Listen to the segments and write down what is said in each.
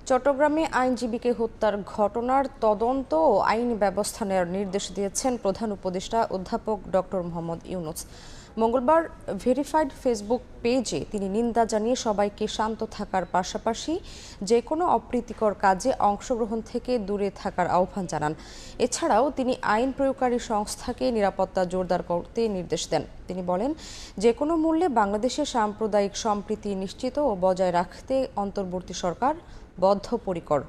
চট্টগ্রামে আইনজীবীকে হত্যার ঘটনার তদন্ত ও আইনি ব্যবস্থা নেওয়ার নির্দেশ দিয়েছেন প্রধান উপদেষ্টা অধ্যাপক ডক্টর মোহাম্মদ ইউনূস। মঙ্গলবার ভেরিফাইড ফেসবুক পেজে তিনি নিন্দা জানিয়ে সবাইকে শান্ত থাকার পাশাপাশি যে কোনো অপ্রীতিকর কাজে অংশগ্রহণ থেকে দূরে থাকার আহ্বান জানান। এছাড়াও তিনি আইন প্রয়োগকারী সংস্থাকে নিরাপত্তা জোরদার করতে নির্দেশ দেন। তিনি বলেন, যে কোনো মূল্যে বাংলাদেশের সাম্প্রদায়িক সম্প্রীতি নিশ্চিত ও বজায় রাখতে অন্তর্বর্তী সরকার বদ্ধপরিকর।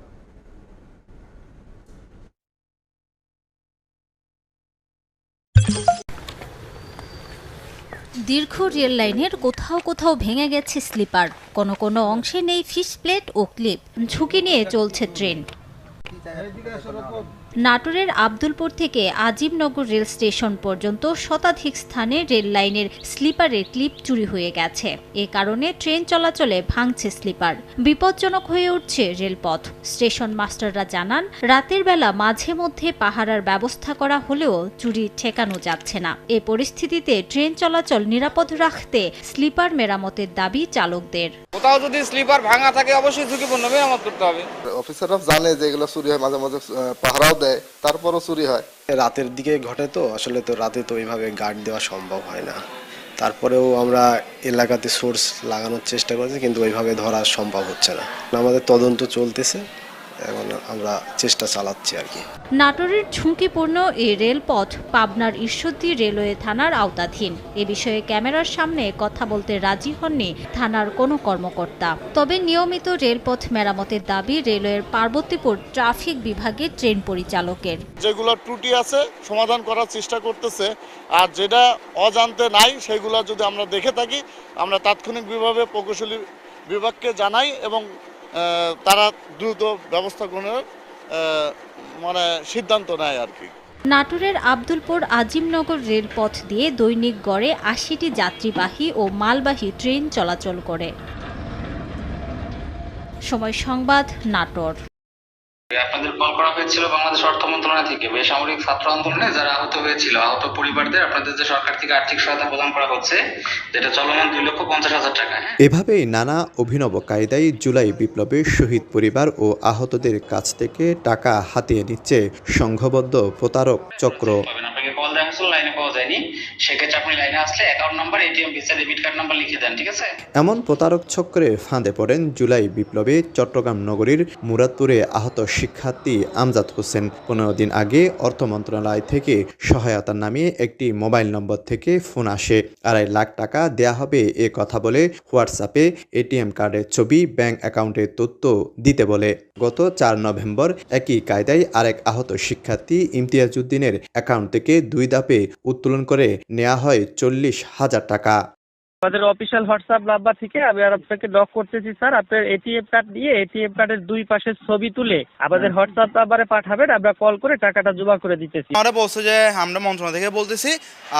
দীর্ঘ রেল লাইনের কোথাও কোথাও ভেঙে গেছে স্লিপার, কোনো কোনো অংশে নেই ফিশ প্লেট ও ক্লিপ। ঝুঁকি নিয়ে চলছে ট্রেন। নাটোরের আব্দুলপুর থেকে আজিমনগর রেল স্টেশন পর্যন্ত শতাধিক স্থানে রেল লাইনের স্লিপারের ক্লিপ চুরি হয়ে গেছে। এ কারণে ট্রেন চলাচলে ভাঙছে স্লিপার, বিপজ্জনক হয়ে উঠছে রেলপথ। স্টেশন মাস্টাররা জানান, রাতের বেলা মাঝে মধ্যে পাহারার ব্যবস্থা করা হলেও চুরি ঠেকানো যাচ্ছে না। এ পরিস্থিতিতে ট্রেন চলাচল নিরাপদ রাখতে স্লিপার মেরামতের দাবি চালকদের। কোথাও যদি স্লিপার ভাঙা থাকে অবশ্যই ঝুঁকিপূর্ণ মেরামত করতে হবে। অফিসাররা জানে যে এগুলো চুরি হয়, মাঝে মাঝে পাহারাও দেয়, তারপরও চুরি হয়। রাতের দিকে ঘটে তো, আসলে তো রাতে তো এইভাবে গার্ড দেওয়া সম্ভব হয় না। তারপরেও আমরা এলাকাতে সোর্স লাগানোর চেষ্টা করছি, কিন্তু ওইভাবে ধরা সম্ভব হচ্ছে না। আমাদের তদন্ত চলতেছে, এখন আমরা চেষ্টা চালাচ্ছি আর কি। নাটোরের ঝুঁকিপূর্ণ এই রেলপথ পাবনার ঈশ্বরদী রেলওয়ে থানার আওতাধীন। এ বিষয়ে ক্যামেরার সামনে কথা বলতে রাজি হননি থানার কোনো কর্মকর্তা। তবে নিয়মিত রেলপথ মেরামতের দাবি রেলওয়ের পার্বতীপুর ট্রাফিক বিভাগের ট্রেন পরিচালকের। যেগুলো ত্রুটি আছে সমাধান করার চেষ্টা করতেছে, আর যেটা অজান্তে নাই সেগুলো যদি আমরা দেখে থাকি আমরা তাৎক্ষণিকভাবে প্রকৌশলী বিভাগকে জানাই এবং তারা দ্রুত ব্যবস্থা গ্রহণের সিদ্ধান্ত নেয় আর কি। নাটোরের আব্দুলপুর আজিমনগর রেলপথ দিয়ে দৈনিক গড়ে ৮০টি যাত্রীবাহী ও মালবাহী ট্রেন চলাচল করে। সময় সংবাদ, নাটোর। আপনাদের কল করা হয়েছিল বাংলাদেশ অর্থ মন্ত্রণালয় থেকে বেসামরিক ছাত্র আন্দোলনে যারা আহত হয়েছিল, আহত পরিবারদের আপনাদের যে সরকার থেকে আর্থিক সহায়তা প্রদান করা হচ্ছে, যেটা চলমান 2,50,000 টাকা। এভাবেই নানা অভিনব কায়দায় জুলাই বিপ্লবে শহীদ পরিবার ও আহতদের কাছ থেকে টাকা হাতিয়ে নিচ্ছে সংঘবদ্ধ প্রতারক চক্র। আপনাকে কল দেওয়া হয়েছিল, লাইনে পাওয়া যায়নি, সেক্ষেত্রে আপনি লাইনে আসলে account number, ATM, visa, debit card number লিখে দেন, ঠিক আছে? এমন প্রতারক চক্রে ফাঁদে পড়েন জুলাই বিপ্লবে চট্টগ্রাম নগরীর মুরাদপুরে আহত শিক্ষার্থী আমজাদ হোসেন। 15 দিন আগে অর্থ মন্ত্রণালয় থেকে সহায়তার নামে একটি মোবাইল নম্বর থেকে ফোন আসে। 2.5 লাখ টাকা দেয়া হবে এ কথা বলে হোয়াটসঅ্যাপে এটিএম কার্ডের ছবি, ব্যাংক অ্যাকাউন্টের তথ্য দিতে বলে। গত 4 নভেম্বর একই কায়দায় আরেক আহত শিক্ষার্থী ইমতিয়াজ উদ্দিনের অ্যাকাউন্ট থেকে 2 ধাপে উত্তোলন করে নেওয়া হয় 40,000 টাকা। আমাদের অফিসিয়াল হোয়াটসঅ্যাপ নাম্বার থেকে আমি আপনাকে নক করতেছি স্যার, আপনার এটিএম কার্ড দিয়ে এটিএম কার্ডের 2 পাশের ছবি তুলে আমাদের হোয়াটসঅ্যাপ নাম্বারে পাঠাবেন, আমরা কল করে টাকাটা জমা করে দিতেছি। আমরা বলছে যে আমরা মন্ত্রণালয় থেকে বলতেছি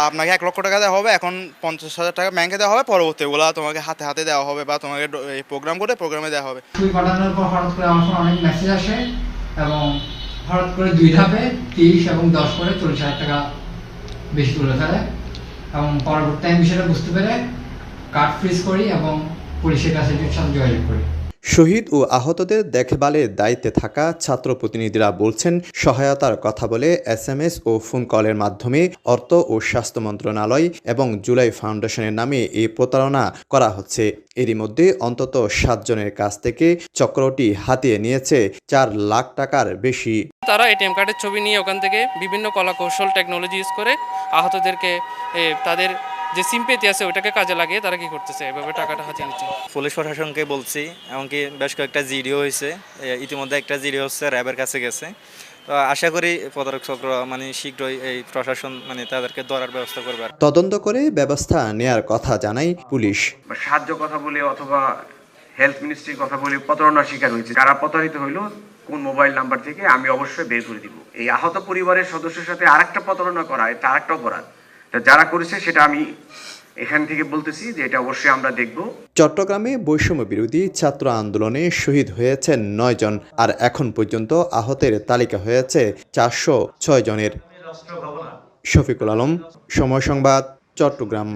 আপনাকে 1 লক্ষ টাকা দেওয়া হবে, এখন 50,000 টাকা ব্যাংকে দেওয়া হবে, পরবর্তী ওগুলা তোমাকে হাতে হাতে দেওয়া হবে বা তোমাকে প্রোগ্রাম করে প্রোগ্রামে দেওয়া হবে। ছবি পাঠানোর পর হঠাৎ করে আমার ফোনে অনেক মেসেজ আসে এবং হঠাৎ করে 2 ধাপে 30 এবং 10 করে 40,000 টাকা বেশি তুলে ফেলে এবং পরবর্তী আমি বিষয়টা বুঝতে পেরে কার্ড ফ্রিজ করি এবং পুলিশের কাছে সাথে যোগাযোগ করি। শহীদ ও আহতদের দেখভালের দায়িত্বে থাকা ছাত্র প্রতিনিধিরা বলছেন, সহায়তার কথা বলে SMS ও ফোন কলের মাধ্যমে অর্থ ও স্বাস্থ্য মন্ত্রণালয় এবং জুলাই ফাউন্ডেশনের নামে এই প্রতারণা করা হচ্ছে। এরই মধ্যে অন্তত 7 জনের কাছ থেকে চক্রটি হাতিয়ে নিয়েছে 4 লাখ টাকার বেশি। তারা এটিএম কার্ডের ছবি নিয়ে ওখান থেকে বিভিন্ন কলাকৌশল টেকনোলজি ইউজ করে আহতদেরকে তাদের যে সিম্পেথি আছে ওটাকে কাজে লাগিয়ে তারা কি করতেছে, এভাবে টাকাটা হাতিয়ে নিচ্ছে। পুলিশ প্রশাসনকে বলছি, এমনকি বেশ কয়েকটা জিডিও হয়েছে, ইতিমধ্যে একটা জিডিও হচ্ছে র্যাবের কাছে গেছে। তো আশা করি প্রতারক চক্র শীঘ্রই এই প্রশাসন তাদেরকে ধরার ব্যবস্থা করবে। তদন্ত করে ব্যবস্থা নেয়ার কথা জানায় পুলিশ। সাহায্য কথা বলে অথবা হেলথ মিনিস্ট্রির কথা বলে প্রতারণার শিকার হয়েছে। কারা প্রতারিত হইলো, কোন মোবাইল নাম্বার থেকে, আমি অবশ্যই বের করে দিব। এই আহত পরিবারের সদস্যের সাথে আরেকটা প্রতারণা করা, এটা আরেকটা অপরাধ। যারা করেছে সেটা আমি এখান থেকে বলতেছি যে এটা অবশ্যই আমরা দেখব। চট্টগ্রামে বৈষম্য বিরোধী ছাত্র আন্দোলনে শহীদ হয়েছেন 9 জন, আর এখন পর্যন্ত আহতের তালিকা হয়েছে 406 জনের। শফিকুল আলম, সময় সংবাদ, চট্টগ্রাম।